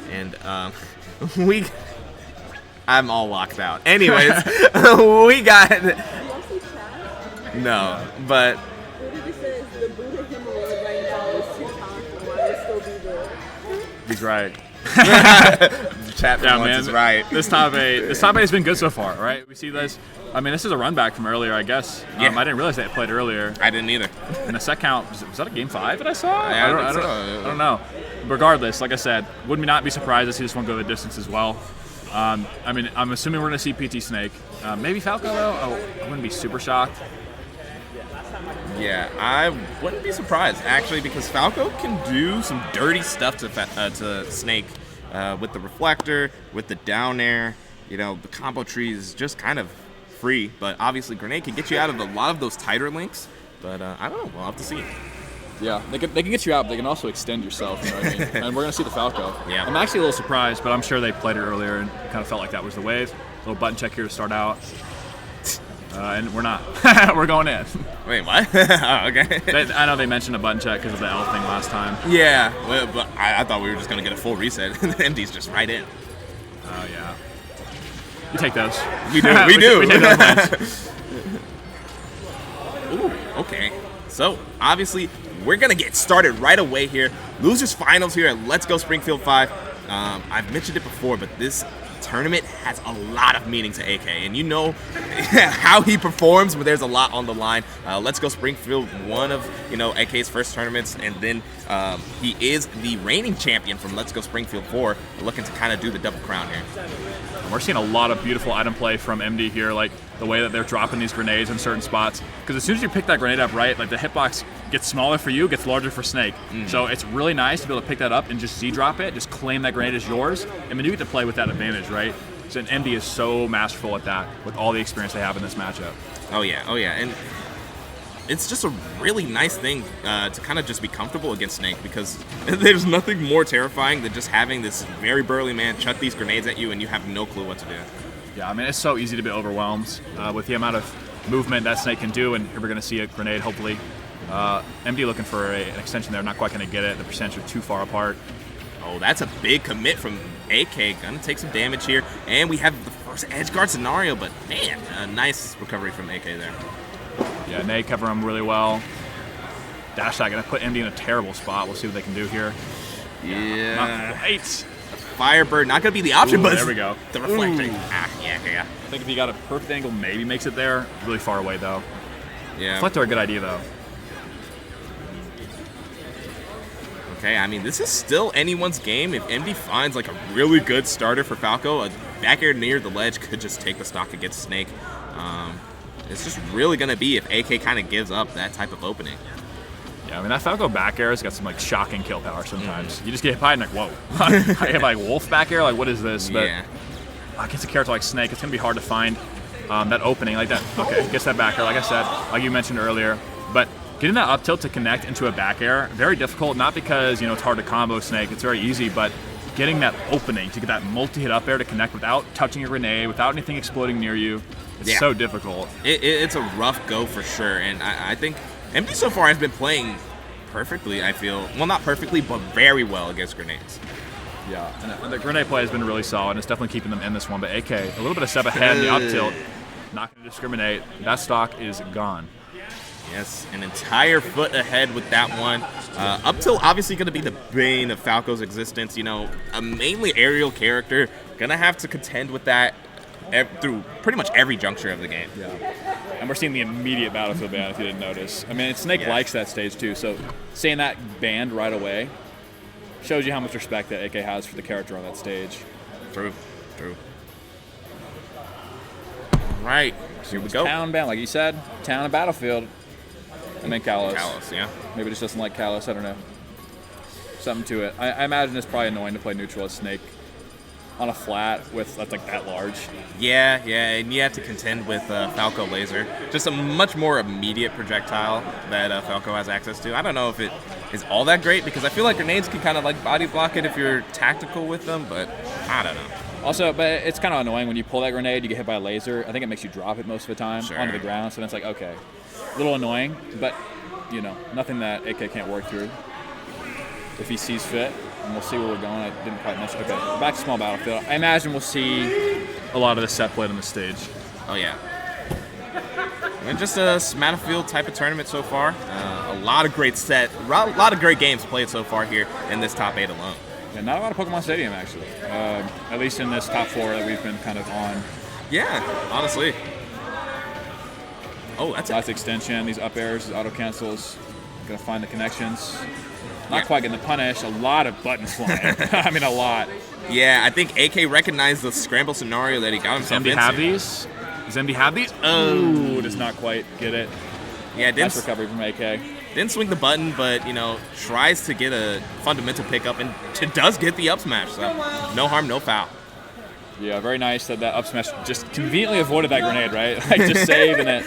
and we. I'm all locked out. Anyways, we got. No, but. What did it say? The Buddha hemorrhoid right now is 2 times, and why would still be there? He's right. Chapman man, is right. This top eight has been good so far, right? We see this. I mean, this is a run back from earlier, I guess. Yeah. I didn't realize they played earlier. I didn't either. And the set count, was that a game 5 that I saw? Yeah, I don't know. Regardless, like I said, would not be surprised to see this one go the distance as well. I mean, I'm assuming we're going to see PT Snake. Maybe Falco, though? I wouldn't be super shocked. Yeah, I wouldn't be surprised, actually, because Falco can do some dirty stuff to Snake with the reflector, with the down air. You know, the combo tree is just kind of free, but obviously Grenade can get you out of a lot of those tighter links. But I don't know, we'll have to see. Yeah, they can get you out, but they can also extend yourself, you know what I mean? And we're going to see the Falco. Yeah. I'm actually a little surprised, but I'm sure they played it earlier and kind of felt like that was the wave. Little button check here to start out. And we're not. We're going in. Wait, what? Oh, okay. I know they mentioned a button check because of the L thing last time. Yeah, well, but I thought we were just going to get a full reset. Emdy's just right in. Oh, yeah. We take those. We do. We do. We take those lines. Ooh, okay. So, obviously, we're going to get started right away here. Losers finals here at Let's Go Springfield 5. I've mentioned it before, but this tournament has a lot of meaning to AK, and you know how he performs when there's a lot on the line. Let's Go Springfield, one of AK's first tournaments, and then he is the reigning champion from Let's Go Springfield 4, looking to kind of do the double crown here. And we're seeing a lot of beautiful item play from Emdy here, like the way that they're dropping these grenades in certain spots. Because as soon as you pick that grenade up right, like the hitbox gets smaller for you, gets larger for Snake. So it's really nice to be able to pick that up and just Z-drop it, just claim that grenade as yours, and then you get to play with that advantage, right? So Emdy is so masterful at that with all the experience they have in this matchup. Oh yeah, and it's just a really nice thing to kind of just be comfortable against Snake, because there's nothing more terrifying than just having this very burly man chuck these grenades at you and you have no clue what to do. Yeah, I mean, it's so easy to be overwhelmed with the amount of movement that Snake can do, and here we're going to see a grenade, hopefully. Emdy looking for an extension there, not quite going to get it. The percentage are too far apart. Oh, that's a big commit from AK. Gonna take some damage here, and we have the first edge guard scenario, but man, a nice recovery from AK there. Yeah, Nate covering him really well. Dash shot gonna put Emdy in a terrible spot. We'll see what they can do here. Yeah. Not quite. Firebird, not gonna be the option, but there we go. The reflecting. Yeah. I think if he got a perfect angle, maybe makes it there. Really far away though. Yeah. Reflector, a good idea though. Okay, I mean, this is still anyone's game. If Emdy finds like a really good starter for Falco, a back air near the ledge could just take the stock against Snake. It's just really going to be if AK kind of gives up that type of opening. Yeah, I mean, that Falco back air has got some like shocking kill power sometimes. You just get hit by it and like, whoa. I hit by like Wolf back air, like what is this? But yeah. Against a character like Snake, it's going to be hard to find that opening like that. Okay, gets that back air, like I said, like you mentioned earlier. But getting that up tilt to connect into a back air, very difficult, not because, it's hard to combo Snake, it's very easy, but getting that opening to get that multi-hit up air to connect without touching a grenade, without anything exploding near you, it's so difficult. It's a rough go for sure, and I think Emdy so far has been playing perfectly, I feel. Well, not perfectly, but very well against grenades. Yeah, and the grenade play has been really solid, and it's definitely keeping them in this one, but AK, a little bit of step ahead in the up tilt, not going to discriminate. That stock is gone. Yes, an entire foot ahead with that one. Up tilt obviously going to be the bane of Falco's existence. A mainly aerial character, going to have to contend with that through pretty much every juncture of the game. Yeah, and we're seeing the immediate battlefield ban if you didn't notice. I mean, Snake likes that stage too, so seeing that banned right away shows you how much respect that AK has for the character on that stage. True. All right, here we go. Town ban, like you said, town and battlefield. And then Kalos. Kalos, yeah. Maybe it just doesn't like Kalos, I don't know. Something to it. I imagine it's probably annoying to play neutral as Snake on a flat that's like that large. Yeah, and you have to contend with Falco Laser. Just a much more immediate projectile that Falco has access to. I don't know if it is all that great, because I feel like grenades can kind of like body block it if you're tactical with them, but I don't know. Also, but it's kind of annoying when you pull that grenade, you get hit by a laser. I think it makes you drop it most of the time onto the ground, so then it's like, okay. A little annoying, but, nothing that AK can't work through if he sees fit. and we'll see where we're going. I didn't quite mention. Okay, back to small battlefield. I imagine we'll see a lot of the set played on the stage. Oh, yeah. And just a Battlefield type of tournament so far. A lot of great games played so far here in this top 8 alone. Yeah, not a lot of Pokemon Stadium, actually. At least in this top 4 that we've been kind of on. Yeah, honestly. Oh, that's last extension. These up airs, these auto cancels. Gonna find the connections. Not quite getting the punish. A lot of buttons flying. I mean, a lot. Yeah, I think AK recognized the scramble scenario that he got himself into. Does Emdy have these? Does Emdy have these? Oh, does not quite get it. Yeah, nice recovery from AK. Didn't swing the button, but, tries to get a fundamental pickup, and does get the up smash, so no harm, no foul. Yeah, very nice that up smash just conveniently avoided that grenade, right? Like, just saved, and it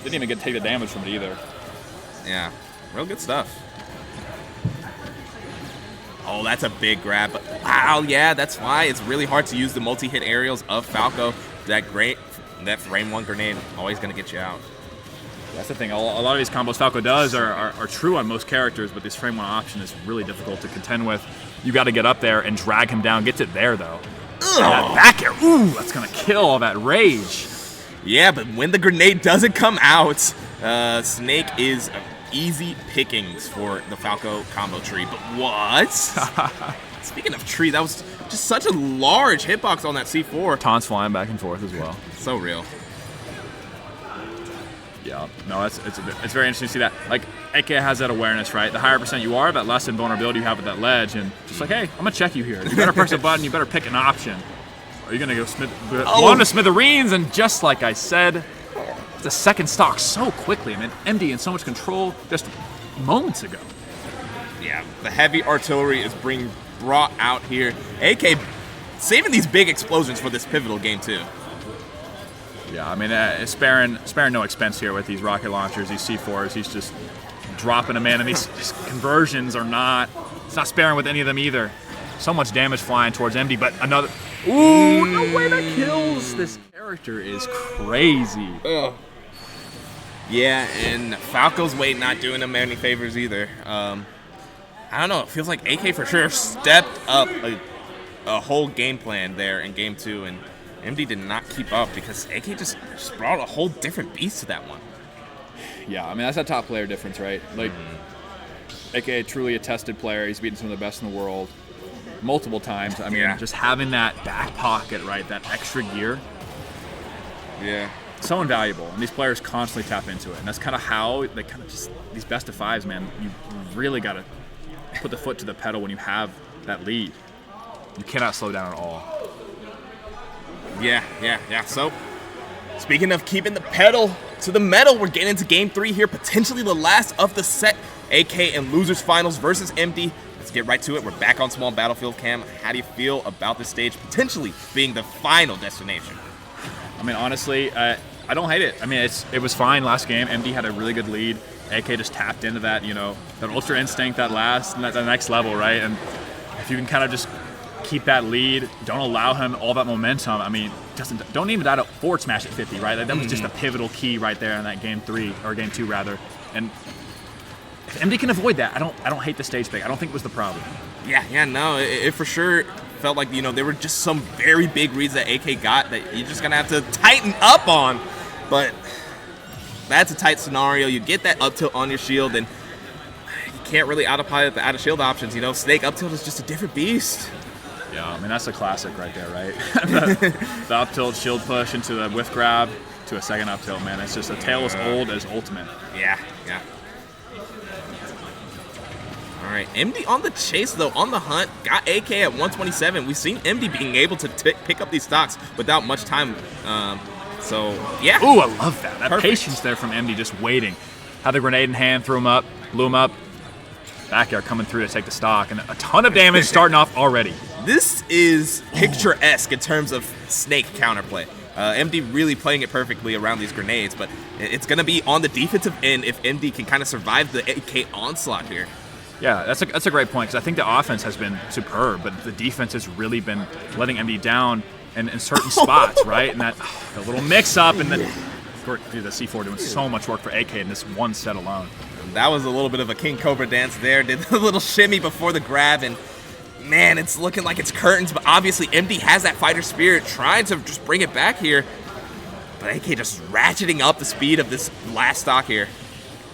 didn't even take the damage from it either. Yeah, real good stuff. Oh, that's a big grab. But wow, yeah, that's why it's really hard to use the multi-hit aerials of Falco. That frame 1 grenade always going to get you out. That's the thing. A lot of these combos Falco does are true on most characters, but this frame 1 option is really difficult to contend with. You got to get up there and drag him down. Gets it there, though. That back air, ooh, that's going to kill all that rage. Yeah, but when the grenade doesn't come out, Snake is easy pickings for the Falco combo tree. But what? Speaking of tree, that was just such a large hitbox on that C4. Taunts flying back and forth as well. So real. Yeah, no, it's very interesting to see that. Like, AK has that awareness, right? The higher percent you are, that less invulnerability you have at that ledge, and just like, hey, I'm gonna check you here. You better press a button. You better pick an option. Or you're gonna go blow to smithereens, and just like I said, the second stock so quickly. I mean, Emdy in so much control just moments ago. Yeah, the heavy artillery is being brought out here. AK saving these big explosions for this pivotal game too. Yeah, I mean, sparing no expense here with these rocket launchers, these C4s. He's just dropping them in, and these conversions are not. It's not sparing with any of them either. So much damage flying towards Emdy, but another. Ooh, no way that kills. This character is crazy. Ugh. Yeah, and Falco's weight not doing him any favors either. I don't know. It feels like AK for sure stepped up a whole game plan there in game 2, and Emdy did not keep up because AK just brought a whole different beast to that one. Yeah, I mean, that's a top player difference, right? Like, AK, truly a tested player. He's beaten some of the best in the world multiple times. I mean, just having that back pocket, right, that extra gear. Yeah. So invaluable, and these players constantly tap into it, and that's kind of how they kind of just, these best of 5s, man, you really got to put the foot to the pedal when you have that lead. You cannot slow down at all. Yeah. So, speaking of keeping the pedal to the metal, we're getting into game 3 here, potentially the last of the set. AK and losers finals versus Emdy. Let's get right to it. We're back on small battlefield cam. How do you feel about this stage potentially being the final destination? I mean, honestly, I don't hate it. I mean, it was fine last game. Emdy had a really good lead. AK just tapped into that, that ultra instinct, that next level, right? And if you can kind of just keep that lead, don't allow him all that momentum. I mean, don't even that forward smash at 50, right? Like, that was just a pivotal key right there in that game 3 or game 2 rather. And if Emdy can avoid that, I don't hate the stage pick. I don't think it was the problem. Yeah, no, it for sure felt like, there were just some very big reads that AK got that you're just going to have to tighten up on. But that's a tight scenario. You get that up tilt on your shield, and you can't really out-apply the out-of-shield options. Snake up tilt is just a different beast. Yeah, I mean, that's a classic right there, right? the up tilt, shield push into the whiff grab to a second up tilt, man. It's just a tale as old as Ultimate. Yeah. All right, Emdy on the chase, though, on the hunt, got AK at 127. We've seen Emdy being able to pick up these stocks without much time. So, yeah. Ooh, I love that. That patience there from Emdy, just waiting. Had the grenade in hand, threw him up, blew him up. Back air coming through to take the stock, and a ton of damage starting off already. This is picturesque in terms of Snake counterplay. Emdy really playing it perfectly around these grenades, but it's going to be on the defensive end if Emdy can kind of survive the AK onslaught here. Yeah, that's a great point, because I think the offense has been superb, but the defense has really been letting Emdy down in certain spots, right? And the little mix-up, and the C4 doing so much work for AK in this one set alone. That was a little bit of a King Cobra dance there. Did the little shimmy before the grab, and Man, it's looking like it's curtains, but obviously Emdy has that fighter spirit, trying to just bring it back here. But AK just ratcheting up the speed of this last stock here.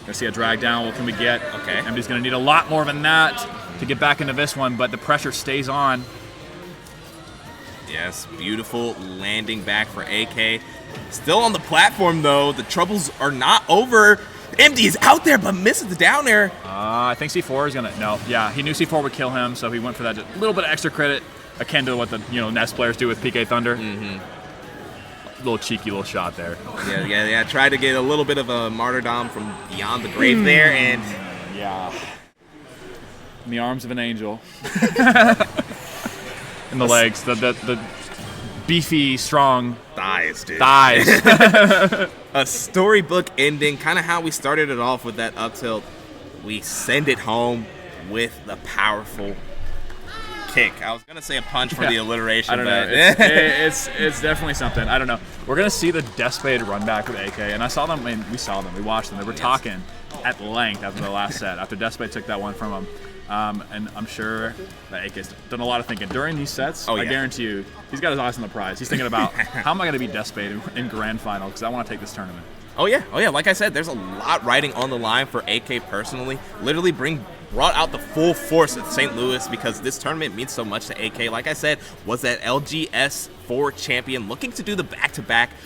Gonna see a drag down. What can we get? Okay. Emdy's gonna need a lot more than that to get back into this one, but the pressure stays on. Yes, beautiful landing back for AK. Still on the platform, though. The troubles are not over. Emdy is out there, but misses the down air. I think C4 is gonna. No, yeah, he knew C4 would kill him, so he went for that just little bit of extra credit, akin to what the Nest players do with PK Thunder. Little cheeky little shot there. Yeah. Tried to get a little bit of a martyrdom from beyond the grave there, and yeah, in the arms of an angel. In the legs, the beefy, strong thighs, dude. Thighs. A storybook ending, kind of how we started it off with that up tilt. We send it home with the powerful kick. I was gonna say a punch for the alliteration. I don't know. It's definitely something. I don't know. We're gonna see the Deathspade run back with AK, and I saw them. We watched them. They were talking at length after the last set. After Deathspade took that one from him. And I'm sure that AK's done a lot of thinking during these sets. I guarantee you, he's got his eyes on the prize. He's thinking about how am I going to beat Deathspade in grand final because I want to take this tournament. Oh yeah. Like I said, there's a lot riding on the line for AK personally. Literally brought out the full force of St. Louis because this tournament means so much to AK. Like I said, was that LGS4 champion looking to do the back-to-back